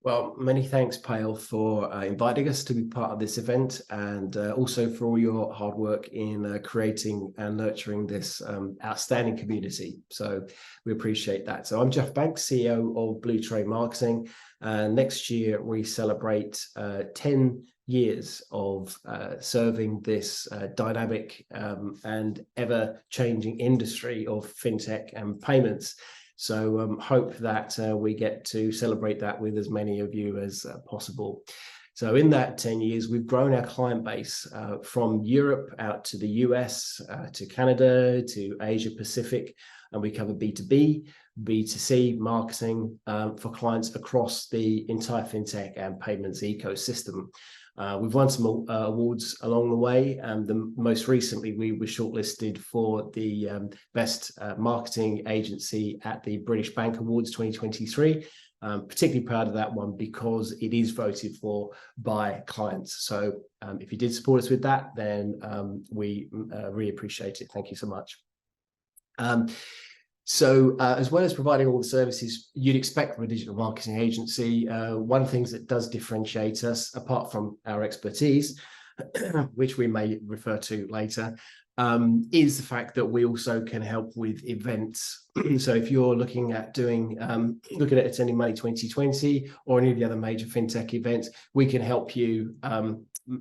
Well, many thanks, Pale, for inviting us to be part of this event, and also for all your hard work in creating and nurturing this outstanding community. So we appreciate that. So I'm Jeff Banks, CEO of Blue Train Marketing. Next year, we celebrate 10 years of serving this dynamic and ever-changing industry of fintech and payments. So hope that we get to celebrate that with as many of you as possible. So in that 10 years, we've grown our client base from Europe out to the US, to Canada, to Asia Pacific, and we cover B2B, B2C marketing for clients across the entire fintech and payments ecosystem. We've won some awards along the way, and most recently we were shortlisted for the Best Marketing Agency at the British Bank Awards 2023. Particularly proud of that one because it is voted for by clients. So if you did support us with that, then we really appreciate it. Thank you so much. As well as providing all the services you'd expect from a digital marketing agency, one of the things that does differentiate us, apart from our expertise, which we may refer to later, is the fact that we also can help with events. So if you're looking at attending Money 2020 or any of the other major fintech events, we can help you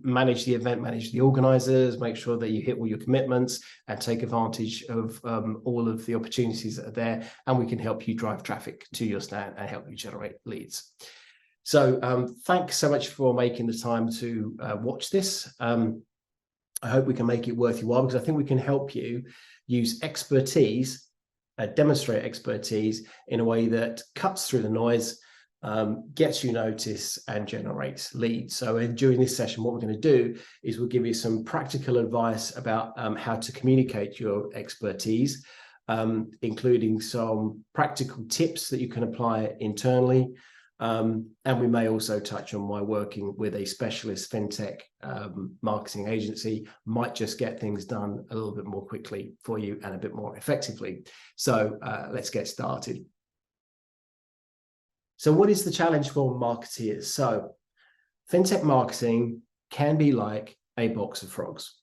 manage the event, manage the organizers, make sure that you hit all your commitments and take advantage of all of the opportunities that are there. And we can help you drive traffic to your stand and help you generate leads. So thanks so much for making the time to watch this. I hope we can make it worth your while, because I think we can help you use expertise, demonstrate expertise in a way that cuts through the noise, gets you notice and generates leads. So during this session, what we're going to do is we'll give you some practical advice about how to communicate your expertise, including some practical tips that you can apply internally. And we may also touch on why working with a specialist fintech marketing agency might just get things done a little bit more quickly for you and a bit more effectively. So let's get started. So what is the challenge for marketeers? So fintech marketing can be like a box of frogs.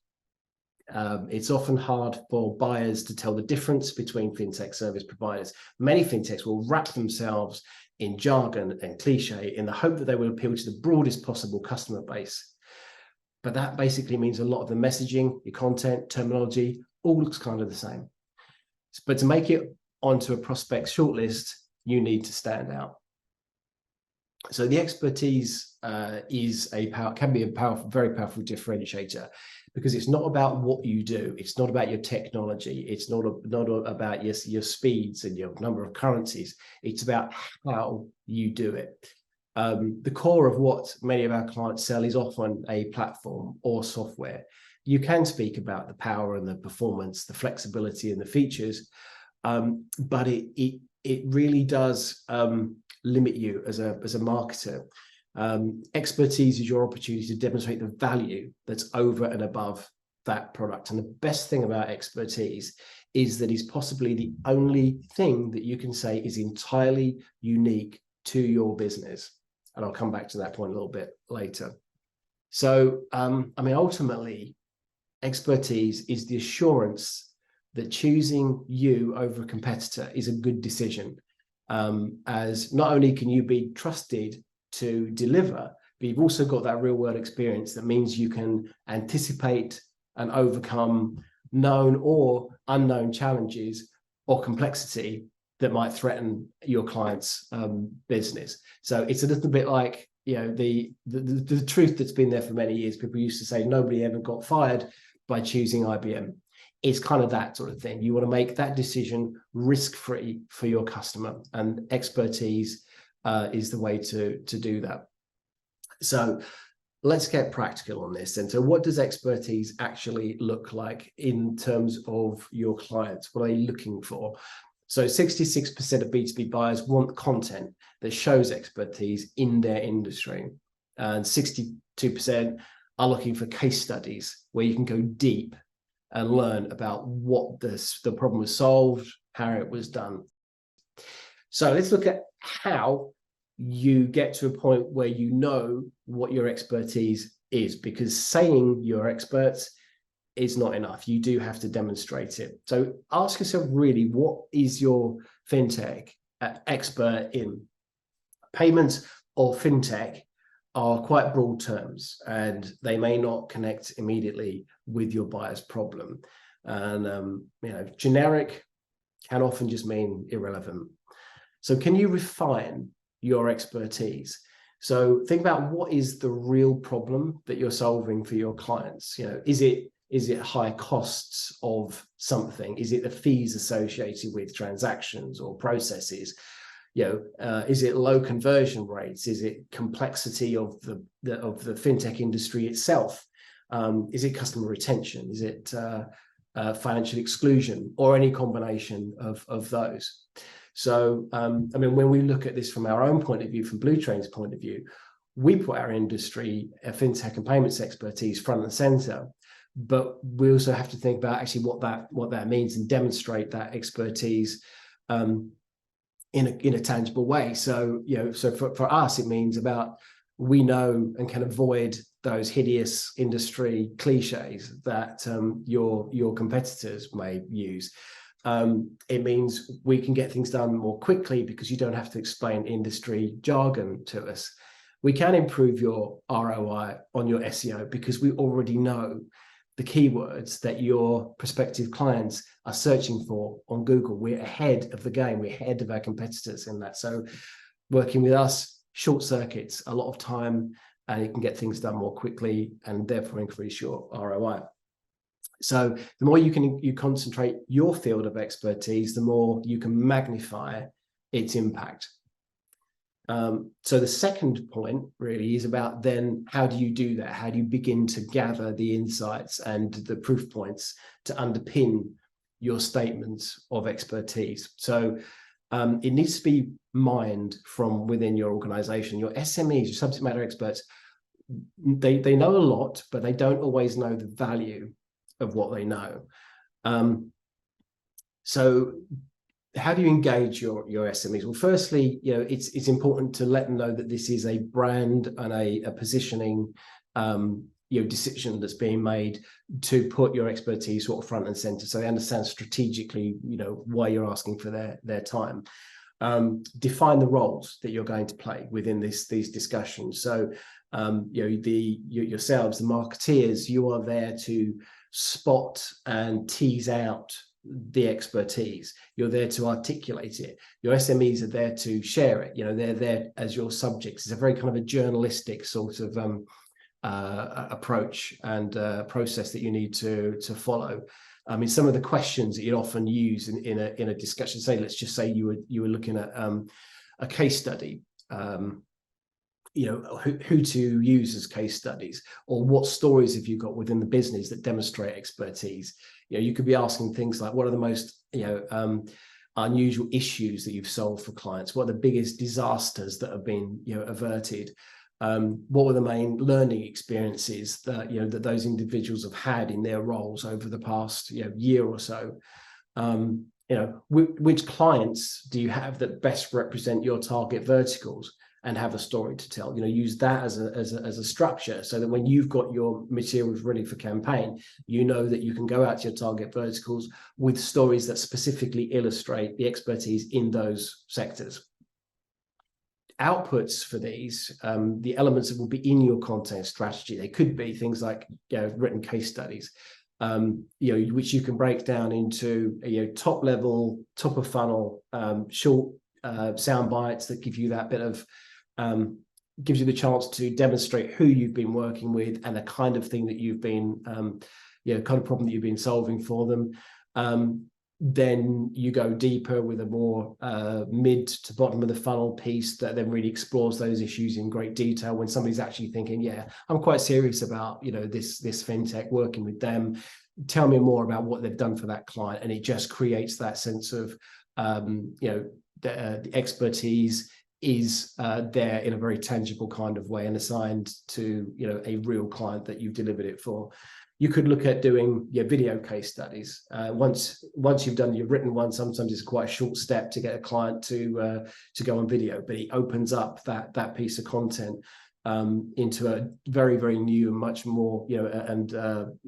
It's often hard for buyers to tell the difference between fintech service providers. Many fintechs will wrap themselves in jargon and cliche in the hope that they will appeal to the broadest possible customer base. But that basically means a lot of the messaging, your content, terminology, all looks kind of the same. But to make it onto a prospect shortlist, you need to stand out. So the expertise can be a powerful, very powerful differentiator, because it's not about what you do. It's not about your technology. It's not about your speeds and your number of currencies. It's about how you do it. The core of what many of our clients sell is often a platform or software. You can speak about the power and the performance, the flexibility and the features, but it really does limit you as a marketer. Expertise is your opportunity to demonstrate the value that's over and above that product. And the best thing about expertise is that it's possibly the only thing that you can say is entirely unique to your business. And I'll come back to that point a little bit later. So, ultimately, expertise is the assurance that choosing you over a competitor is a good decision. As not only can you be trusted to deliver, but you've also got that real world experience that means you can anticipate and overcome known or unknown challenges or complexity that might threaten your client's business. So it's a little bit like, the truth that's been there for many years. People used to say nobody ever got fired by choosing IBM. It's kind of that sort of thing. You want to make that decision risk-free for your customer, and expertise is the way to do that. So let's get practical on this. And so what does expertise actually look like in terms of your clients? What are you looking for? So 66% of B2B buyers want content that shows expertise in their industry. And 62% are looking for case studies where you can go deep and learn about what the problem was solved, how it was done. So let's look at how you get to a point where you know what your expertise is, because saying you're experts is not enough. You do have to demonstrate it. So ask yourself, really, what is your fintech expert in? Payments or fintech are quite broad terms, and they may not connect immediately with your buyer's problem. And generic can often just mean irrelevant. So can you refine your expertise? So think about, what is the real problem that you're solving for your clients? Is it high costs of something? Is it the fees associated with transactions or processes? Is it low conversion rates? Is it complexity of the fintech industry itself? Is it customer retention? Is it financial exclusion, or any combination of those? So, when we look at this from our own point of view, from Blue Train's point of view, we put our industry, fintech and payments expertise, front and center. But we also have to think about actually what that means, and demonstrate that expertise in a tangible way. So for us, it means about, we know and can avoid those hideous industry cliches that your competitors may use. It means we can get things done more quickly because you don't have to explain industry jargon to us. We can improve your ROI on your SEO because we already know the keywords that your prospective clients are searching for on Google. We're ahead of the game. We're ahead of our competitors in that. So working with us short circuits a lot of time, and you can get things done more quickly and therefore increase your ROI. So the more you concentrate your field of expertise, the more you can magnify its impact. So the second point really is about, then how do you do that? How do you begin to gather the insights and the proof points to underpin your statements of expertise? So it needs to be mined from within your organization. Your SMEs, your subject matter experts, they know a lot, but they don't always know the value of what they know. So how do you engage your SMEs? Well, firstly, it's important to let them know that this is a brand and a positioning decision that's being made to put your expertise sort of front and center, so they understand strategically why you're asking for their time. Define the roles that you're going to play within these discussions. So yourselves, the marketeers, you are there to spot and tease out the expertise. You're there to articulate it. Your SMEs are there to share it. They're there as your subjects. It's a very kind of a journalistic sort of approach and process that you need to follow. Some of the questions that you'd often use in a discussion, say, let's just say you were looking at a case study, who to use as case studies, or what stories have you got within the business that demonstrate expertise. You could be asking things like, what are the most unusual issues that you've solved for clients? What are the biggest disasters that have been averted? What were the main learning experiences that that those individuals have had in their roles over the past year or so? Which clients do you have that best represent your target verticals and have a story to tell? Use that as a structure, so that when you've got your materials ready for campaign, that you can go out to your target verticals with stories that specifically illustrate the expertise in those sectors. Outputs for these, the elements that will be in your content strategy, they could be things like written case studies, which you can break down into top level, top of funnel, short sound bites that give you that bit of gives you the chance to demonstrate who you've been working with and the kind of thing that you've been kind of problem that you've been solving for them. Then you go deeper with a more mid to bottom of the funnel piece that then really explores those issues in great detail, when somebody's actually thinking, yeah, I'm quite serious about this fintech, working with them. Tell me more about what they've done for that client. And it just creates that sense of the expertise is there in a very tangible kind of way and assigned to a real client that you've delivered it for. You could look at doing your video case studies. Once you've done your written one, sometimes it's quite a short step to get a client to go on video, but it opens up that piece of content into a very, very new and much more, and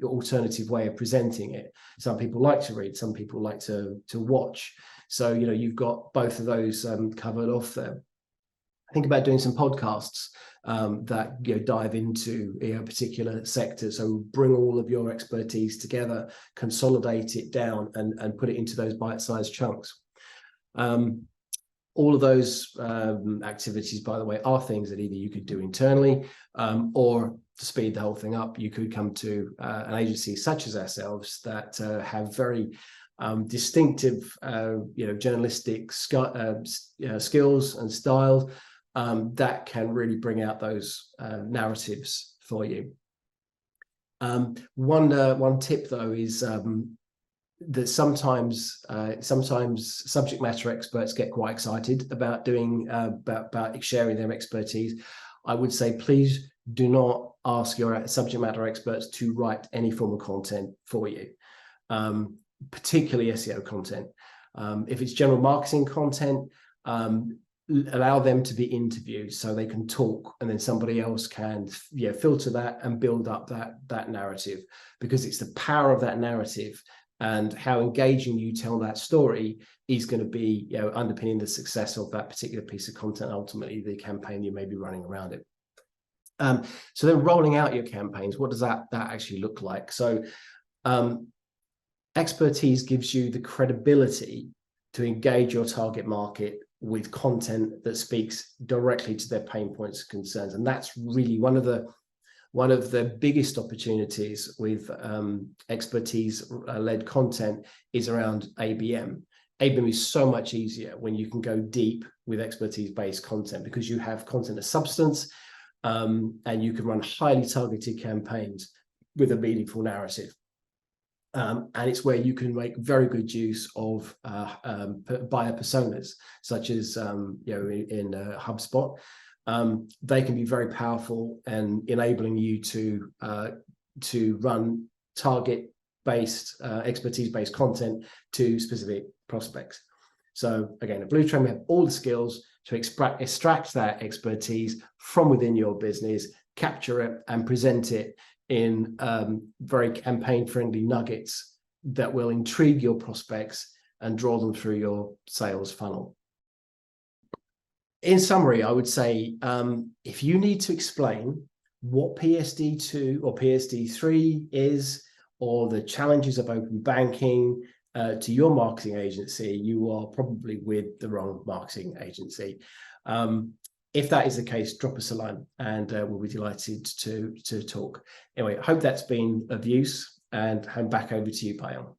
alternative way of presenting it. Some people like to read, some people like to watch. So, you've got both of those covered off there. Think about doing some podcasts that dive into a particular sector. So bring all of your expertise together, consolidate it down, and put it into those bite-sized chunks. All of those activities, by the way, are things that either you could do internally, or to speed the whole thing up, you could come to an agency such as ourselves that have very distinctive, journalistic skills and styles that can really bring out those narratives for you. One tip though is that sometimes subject matter experts get quite excited about doing about sharing their expertise. I would say please do not ask your subject matter experts to write any form of content for you, particularly SEO content. If it's general marketing content, allow them to be interviewed so they can talk, and then somebody else can filter that and build up that narrative, because it's the power of that narrative and how engaging you tell that story is going to be underpinning the success of that particular piece of content, ultimately the campaign you may be running around it. So then rolling out your campaigns, what does that actually look like? So expertise gives you the credibility to engage your target market with content that speaks directly to their pain points and concerns. And that's really one of the biggest opportunities with expertise-led content is around ABM. ABM is so much easier when you can go deep with expertise-based content, because you have content of substance, and you can run highly targeted campaigns with a meaningful narrative. And it's where you can make very good use of buyer personas, such as in HubSpot. They can be very powerful and enabling you to run target-based, expertise-based content to specific prospects. So again, at Bluetrain, we have all the skills to extract that expertise from within your business, capture it, and present it in very campaign-friendly nuggets that will intrigue your prospects and draw them through your sales funnel. In summary, I would say if you need to explain what PSD2 or PSD3 is, or the challenges of open banking to your marketing agency, you are probably with the wrong marketing agency. If that is the case, drop us a line and we'll be delighted to talk. Anyway, I hope that's been of use, and hand back over to you, Payal.